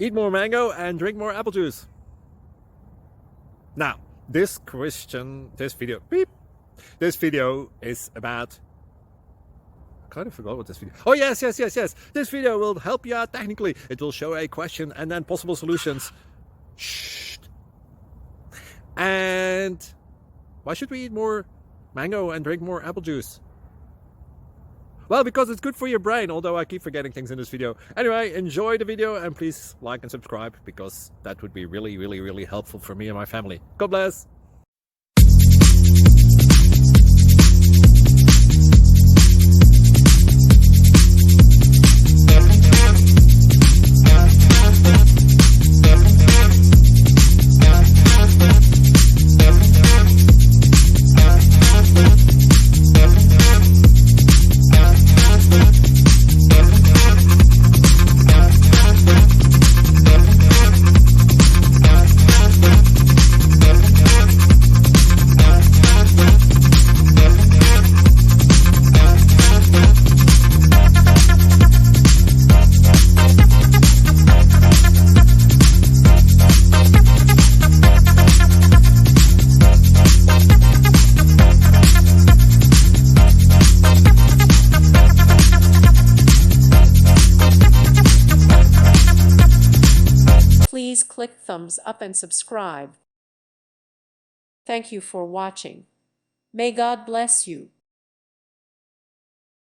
Eat more mango and drink more apple juice. Now, this video is about... I kind of forgot what this video... Oh, yes. This video will help you out technically. It will show a question and then possible solutions. Shh. And why should we eat more mango and drink more apple juice? Well, because it's good for your brain, although I keep forgetting things in this video. Anyway, enjoy the video and please like and subscribe, because that would be really helpful for me and my family. God bless! Please click thumbs up and subscribe. Thank you for watching. May God bless you.